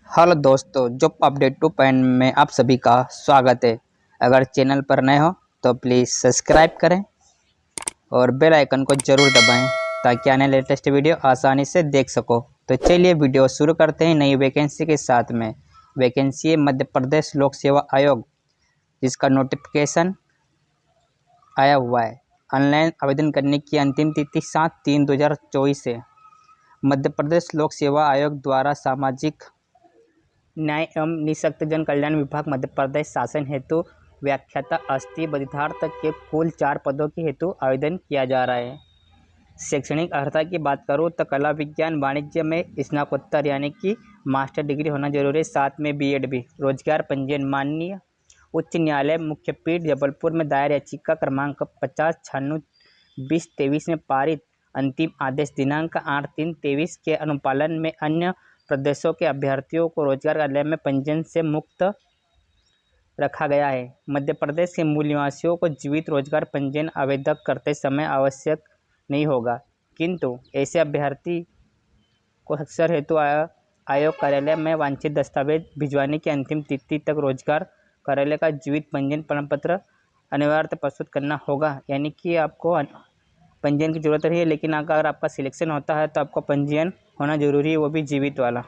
Hello दोस्तों, job update 2 में आप सभी का स्वागत है। अगर चैनल पर नए हो तो प्लीज़ सब्सक्राइब करें और बेल आइकन को ज़रूर दबाएं ताकि आने लेटेस्ट वीडियो आसानी से देख सको। तो चलिए वीडियो शुरू करते हैं नई वैकेंसी के साथ में। वैकेंसी है मध्य प्रदेश लोक सेवा आयोग, जिसका नोटिफिकेशन आया हुआ है। ऑनलाइन आवेदन करने की अंतिम तिथि 7/3/2024 है। मध्य प्रदेश लोक सेवा आयोग द्वारा सामाजिक न्याय एवं निःशक्तजन कल्याण विभाग मध्य प्रदेश शासन हेतु व्याख्याता अस्थि बधितार्थ के कुल 4 पदों के हेतु आवेदन किया जा रहा है। शैक्षणिक अर्हता की बात करूँ तो कला विज्ञान वाणिज्य में स्नातकोत्तर यानी कि मास्टर डिग्री होना जरूरी है, साथ में बीएड भी। रोजगार पंजीयन माननीय उच्च न्यायालय मुख्यपीठ जबलपुर में दायर याचिका क्रमांक 50/96/2023 में पारित अंतिम आदेश दिनांक 8/3/23 के अनुपालन में अन्य प्रदेशों के अभ्यर्थियों को रोजगार कार्यालय में पंजीयन से मुक्त रखा गया है। मध्य प्रदेश के मूल निवासियों को जीवित रोजगार पंजीयन आवेदन करते समय आवश्यक नहीं होगा, किंतु ऐसे अभ्यर्थी को अक्सर हेतु आयोग कार्यालय में वांछित दस्तावेज भिजवाने की अंतिम तिथि तक रोजगार कार्यालय का जीवित पंजीयन प्रमाण पत्र अनिवार्य प्रस्तुत करना होगा। यानी कि आपको पंजीयन की जरूरत नहीं है, लेकिन अगर आपका सिलेक्शन होता है तो आपको पंजीयन होना जरूरी है, वो भी जीवित वाला।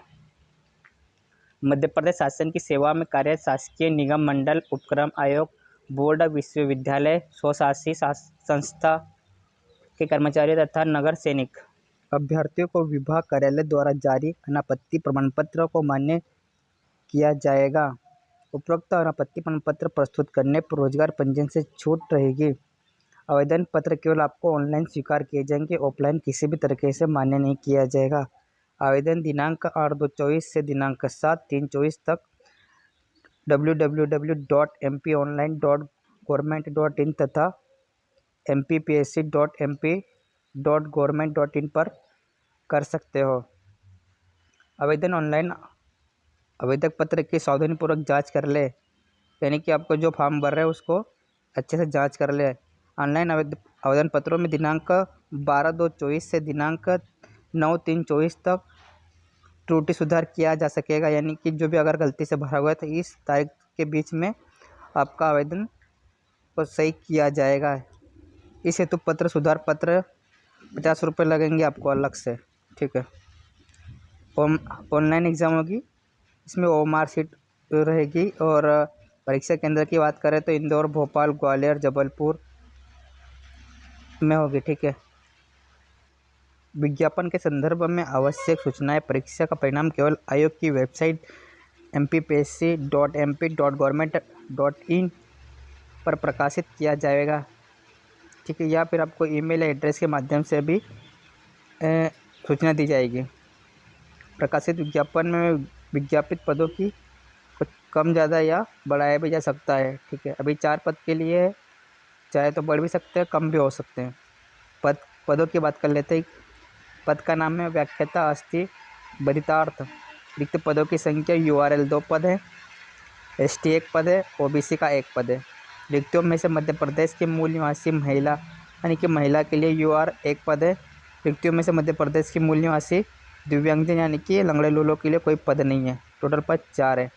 मध्य प्रदेश शासन की सेवा में कार्यरत शासकीय निगम मंडल उपक्रम आयोग बोर्ड विश्वविद्यालय स्वशासी संस्था के कर्मचारी तथा नगर सैनिक अभ्यर्थियों को विभाग कार्यालय द्वारा जारी अनापत्ति प्रमाण पत्र को मान्य किया जाएगा। उपरोक्त अनापत्ति प्रमाण पत्र प्रस्तुत करने पर रोजगार पंजीयन से छूट रहेगी। आवेदन पत्र केवल आपको ऑनलाइन स्वीकार किए जाएंगे, ऑफलाइन किसी भी तरीके से मान्य नहीं किया जाएगा। आवेदन दिनांक 8/2/24 से दिनांक 7/3/24 तक www.mponline.government.in तथा mppsc.mp.government.in पर कर सकते हो। आवेदन ऑनलाइन आवेदक पत्र की सावधानीपूर्वक जांच कर ले, यानी कि आपको जो फॉर्म भर रहे हैं उसको अच्छे से जांच कर ले। ऑनलाइन आवेदन पत्रों में दिनांक 12/2/24 से दिनांक 9/3/24 तक त्रुटि सुधार किया जा सकेगा, यानी कि जो भी अगर गलती से भरा हुआ है तो इस तारीख के बीच में आपका आवेदन को सही किया जाएगा। इस हेतु पत्र सुधार पत्र 50 रुपये लगेंगे आपको अलग से, ठीक है। ऑनलाइन एग्ज़ाम होगी, इसमें OMR सीट रहेगी। और परीक्षा केंद्र की बात करें तो इंदौर, भोपाल, ग्वालियर, जबलपुर में होगी, ठीक है। विज्ञापन के संदर्भ में आवश्यक सूचनाएं। परीक्षा का परिणाम केवल आयोग की वेबसाइट mppsc.mp.government.in पर प्रकाशित किया जाएगा, ठीक है, या फिर आपको ईमेल या एड्रेस के माध्यम से भी सूचना दी जाएगी। प्रकाशित विज्ञापन में विज्ञापित पदों की कुछ कम ज़्यादा या बढ़ाया भी जा सकता है, ठीक है। अभी 4 पद के लिए चाहे तो बढ़ भी सकते हैं, कम भी हो सकते हैं। पदों की बात कर लेते हैं। पद का नाम है व्याख्याता अस्थि बधितार्थ। रिक्त पदों की संख्या URL 2 पद है, ST 1 पद है, OBC का 1 पद है। रिक्तियों में से मध्य प्रदेश के मूल निवासी महिला यानी कि महिला के लिए UR 1 पद है। रिक्तियों में से मध्य प्रदेश के मूल निवासी दिव्यांगजन यानी कि लंगड़े लूलों के लिए कोई पद नहीं है। टोटल पद 4 है।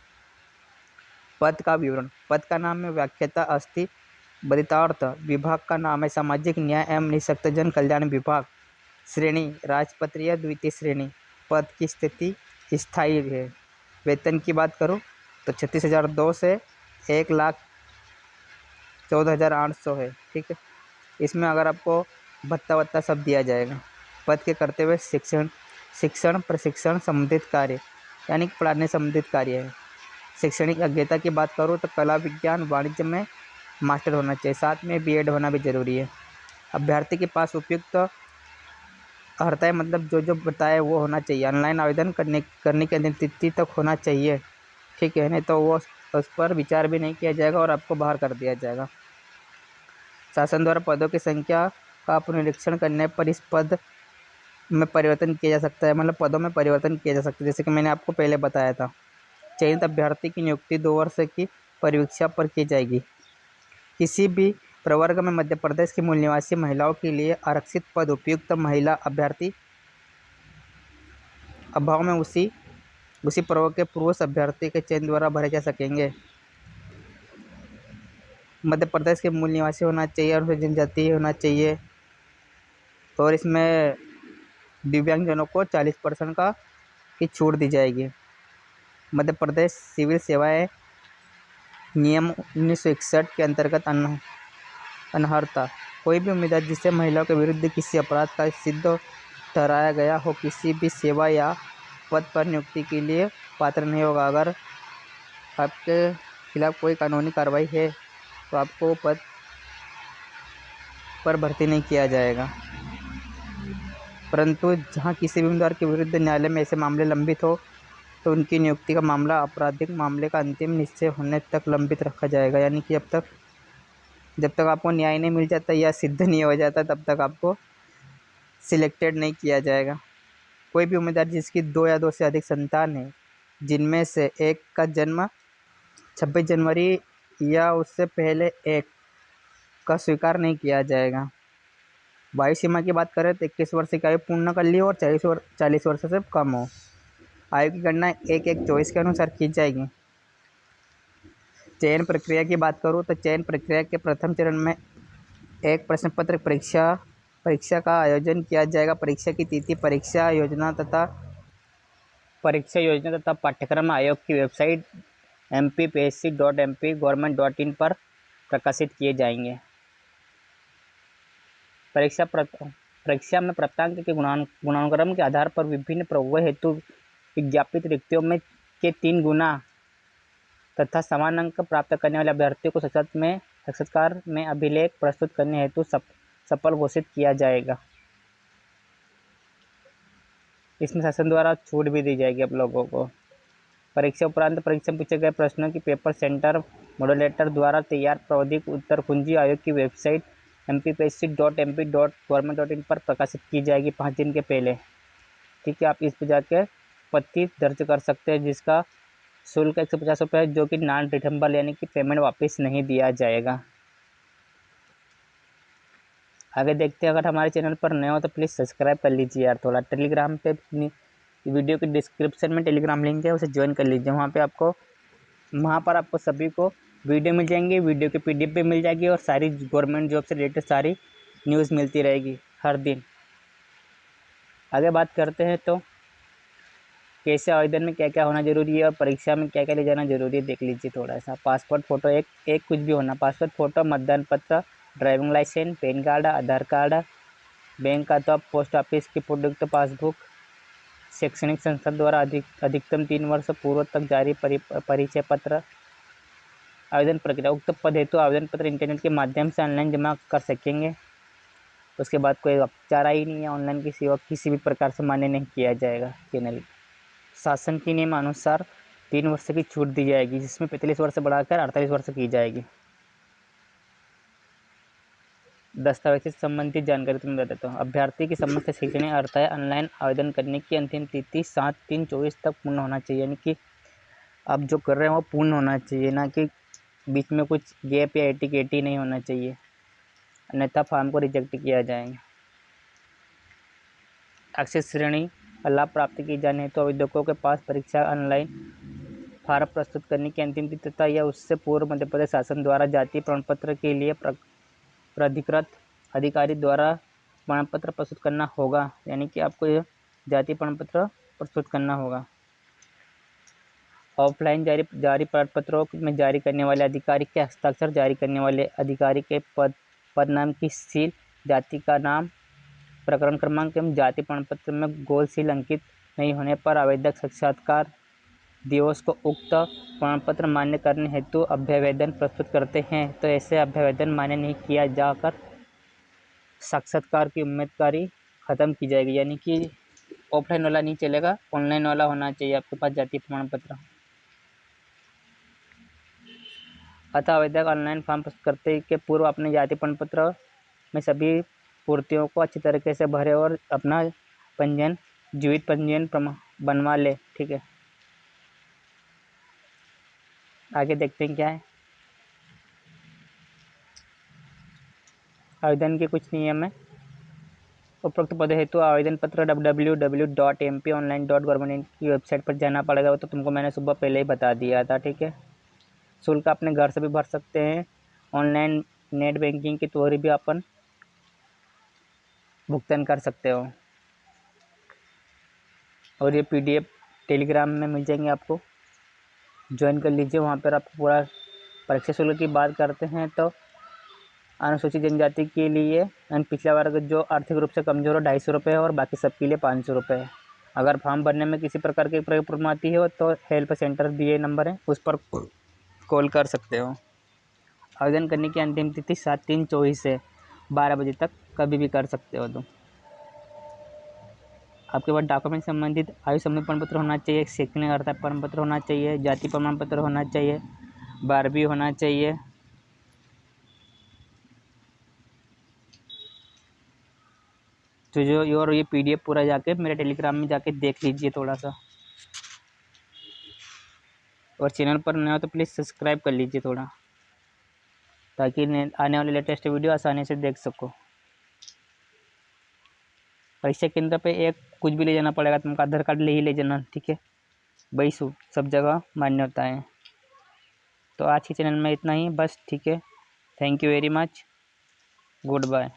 पद का विवरण। पद का नाम है व्याख्याता अस्थि बधितार्थ। विभाग का नाम है सामाजिक न्याय एवं निःशक्तजन कल्याण विभाग। श्रेणी राजपत्रीय द्वितीय श्रेणी। पद की स्थिति स्थायी है। वेतन की बात करूँ तो 36,002 से 1,14,800 है, ठीक है। इसमें अगर आपको भत्ता वत्ता सब दिया जाएगा। पद के करते हुए शिक्षण प्रशिक्षण संबंधित कार्य यानी कि पढ़ाने संबंधित कार्य है। शैक्षणिक योग्यता की बात करूँ तो कला विज्ञान वाणिज्य में मास्टर होना चाहिए, साथ में BEd होना भी ज़रूरी है। अभ्यर्थी के पास उपयुक्त अर्हताएँ मतलब जो बताए वो होना चाहिए। ऑनलाइन आवेदन करने की अंतिम तिथि तक होना चाहिए, ठीक है, नहीं तो वो उस पर विचार भी नहीं किया जाएगा और आपको बाहर कर दिया जाएगा। शासन द्वारा पदों की संख्या का पुनरीक्षण करने पर इस पद में परिवर्तन किया जा सकता है, मतलब पदों में परिवर्तन किया जा सकता है, जैसे कि मैंने आपको पहले बताया था। चयनित अभ्यर्थी की नियुक्ति 2 वर्ष की परीक्षा पर की जाएगी। किसी भी प्रवर्ग में मध्य प्रदेश की मूल निवासी महिलाओं के लिए आरक्षित पद उपयुक्त महिला अभ्यर्थी अभाव में उसी उसी प्रयोग के पुरुष अभ्यर्थी के चयन द्वारा भरे जा सकेंगे। मध्य प्रदेश के मूल निवासी होना चाहिए और जनजातीय होना चाहिए, और इसमें दिव्यांगजनों को 40% की छूट दी जाएगी। मध्य प्रदेश सिविल सेवाएं नियम 1961 के अंतर्गत अनर्हता कोई भी उम्मीदवार जिसे महिलाओं के विरुद्ध किसी अपराध का सिद्ध ठहराया गया हो किसी भी सेवा या पद पर नियुक्ति के लिए पात्र नहीं होगा। अगर आपके खिलाफ कोई कानूनी कार्रवाई है तो आपको पद पर भर्ती नहीं किया जाएगा। परंतु जहां किसी भी उम्मीदवार के विरुद्ध न्यायालय में ऐसे मामले लंबित हो तो उनकी नियुक्ति का मामला आपराधिक मामले का अंतिम निश्चय होने तक लंबित रखा जाएगा। यानी कि जब तक आपको न्याय नहीं मिल जाता या सिद्ध नहीं हो जाता तब तक आपको सिलेक्टेड नहीं किया जाएगा। कोई भी उम्मीदवार जिसकी 2 या 2 से अधिक संतान है, जिनमें से एक का जन्म 26 जनवरी या उससे पहले एक का स्वीकार नहीं किया जाएगा। वायु सीमा की बात करें तो 21 वर्ष की आयु पूर्ण कर ली हो और 40 वर्ष से कम हो। आयु की गणना 1-1-24 के अनुसार की जाएगी। चयन प्रक्रिया की बात करूँ तो चयन प्रक्रिया के प्रथम चरण में एक प्रश्न पत्र परीक्षा का आयोजन किया जाएगा। परीक्षा की तिथि परीक्षा योजना तथा पाठ्यक्रम आयोग की वेबसाइट mpsc.mp.government.in पर प्रकाशित किए जाएंगे। परीक्षा में प्राप्तांक के गुणानुक्रम के आधार पर विभिन्न प्रयोगों हेतु विज्ञापित रिक्तियों में के 3 गुना तथा समान अंक प्राप्त करने वाले अभ्यर्थियों को साक्षात्कार में अभिलेख प्रस्तुत करने हेतु सफल घोषित किया जाएगा। इसमें शासन द्वारा छूट भी दी जाएगी आप लोगों को। परीक्षा उपरांत परीक्षा में पूछे गए प्रश्नों की पेपर सेंटर मॉडरेटर द्वारा तैयार प्रावधिक उत्तर कुंजी आयोग की वेबसाइट mpsc.mp.government.in पर प्रकाशित की जाएगी 5 दिन के पहले। ठीक है, आप इस पर जाकर आपत्ति दर्ज कर सकते हैं, जिसका शुल्क 150 रुपये है, जो कि नॉन रिफंडेबल यानी कि पेमेंट वापस नहीं दिया जाएगा। आगे देखते हैं। अगर हमारे चैनल पर नए हो तो प्लीज़ सब्सक्राइब कर लीजिए यार। थोड़ा टेलीग्राम पे वीडियो के डिस्क्रिप्शन में टेलीग्राम लिंक है, उसे ज्वाइन कर लीजिए। वहाँ पर आपको सभी को वीडियो मिल जाएंगे, वीडियो की PDF भी मिल जाएगी और सारी गवर्नमेंट जॉब से रिलेटेड सारी न्यूज़ मिलती रहेगी हर दिन। आगे बात करते हैं तो कैसे आवेदन में क्या क्या होना ज़रूरी है और परीक्षा में क्या क्या ले जाना ज़रूरी है, देख लीजिए थोड़ा सा। पासपोर्ट फ़ोटो एक कुछ भी होना, पासपोर्ट फ़ोटो, मतदान पत्र, ड्राइविंग लाइसेंस, पैन कार्ड, आधार कार्ड, बैंक खाता, पोस्ट ऑफिस की प्रोडक्ट पासबुक, शैक्षणिक संस्था द्वारा अधिकतम 3 वर्ष पूर्व तक जारी परिचय पत्र। आवेदन प्रक्रिया उक्त पद हेतु आवेदन पत्र इंटरनेट के माध्यम से ऑनलाइन जमा कर सकेंगे। उसके बाद कोई चारा ही नहीं है, ऑनलाइन की सेवा किसी भी प्रकार से मान्य नहीं किया जाएगा। चैनल शासन के नियमानुसार 3 वर्ष की छूट दी जाएगी, जिसमें 45 वर्ष से बढ़ाकर 48 वर्ष की जाएगी। दस्तावेज से संबंधित जानकारी तुम्हें बता देता हूँ। अभ्यर्थी की समस्त शैक्षणिक अर्हताएं ऑनलाइन आवेदन करने की अंतिम तिथि 7/3/24 तक पूर्ण होना चाहिए। यानी कि आप जो कर रहे हैं वो पूर्ण होना चाहिए, ना कि बीच में कुछ गैप या एटी नहीं होना चाहिए, अन्यथा फॉर्म को रिजेक्ट किया जाएगा। आरक्षित श्रेणी का लाभ प्राप्त किए जाने तो आवेदकों के पास परीक्षा ऑनलाइन फॉर्म प्रस्तुत करने की अंतिम तिथि तथा या उससे पूर्व मध्य प्रदेश शासन द्वारा जातीय प्रमाण पत्र के लिए प्राधिकृत अधिकारी द्वारा प्रमाण पत्र प्रस्तुत करना होगा। यानी कि आपको यह जातीय प्रमाण पत्र प्रस्तुत करना होगा। ऑफलाइन जारी प्रमाण पत्रों में जारी करने वाले अधिकारी के हस्ताक्षर, जारी करने वाले अधिकारी के पद नाम की सील, जाति का नाम, प्रकरण क्रमांक एवं जाति प्रमाण पत्र में गोल सील अंकित नहीं होने पर आवेदक साक्षात्कार दिवस को उक्त प्रमाण पत्र मान्य करने हेतु अभ्यावेदन प्रस्तुत करते हैं। तो ऐसे अभ्यावेदन मान्य नहीं किया जाकर साक्षात्कार की उम्मीदवारी खत्म की जाएगी। यानी कि ऑफलाइन वाला नहीं चलेगा, ऑनलाइन वाला होना चाहिए आपके पास जातीय प्रमाण पत्र। अतः आवेदक ऑनलाइन फॉर्म प्रस्तुत करते के पूर्व अपने जाति प्रमाण पत्र में सभी पूर्तियों को अच्छी तरीके से भरे और अपना जीवित पंजीयन बनवा ले। ठीक है, आगे देखते हैं क्या है। आवेदन के कुछ नियम है। उपरोक्त पद हेतु आवेदन पत्र www.mponline.gov की वेबसाइट पर जाना पड़ेगा। वो तो तुमको मैंने सुबह पहले ही बता दिया था, ठीक है। शुल्क अपने घर से भी भर सकते हैं, ऑनलाइन नेट बैंकिंग के द्वारा भी अपन भुगतान कर सकते हो। और ये PDF टेलीग्राम में मिल जाएंगे, आपको ज्वाइन कर लीजिए। वहाँ पर आपको पूरा परीक्षा शुल्क की बात करते हैं तो अनुसूचित जनजाति के लिए पिछला वर्ग जो आर्थिक रूप से कमज़ोर हो 250 रुपये है और बाकी सबके लिए 500 रुपये है। अगर फॉर्म भरने में किसी प्रकार की प्रॉब्लम आती हो तो हेल्प सेंटर दिए नंबर है, उस पर कॉल कर सकते हो। आवेदन करने की अंतिम तिथि 7/3/24 से 12 बजे तक कभी भी कर सकते हो तुम। आपके पास डॉक्यूमेंट संबंधित आयु समूह प्रमाण पत्र होना चाहिए, शैक्षणिक अर्हता प्रमाण पत्र होना चाहिए, जाति प्रमाण पत्र होना चाहिए, 12वीं होना चाहिए। तो जो और ये PDF पूरा जाके मेरे टेलीग्राम में जाके देख लीजिए थोड़ा सा। और चैनल पर नए हो तो प्लीज़ सब्सक्राइब कर लीजिए थोड़ा, ताकि आने वाले लेटेस्ट वीडियो आसानी से देख सको। परीक्षा केंद्र पे एक कुछ भी ले जाना पड़ेगा, तुमको आधार कार्ड ले ही ले जाना, ठीक है। वही सब जगह मान्य होता है। तो आज के चैनल में इतना ही बस, ठीक है। Thank you very much, good bye.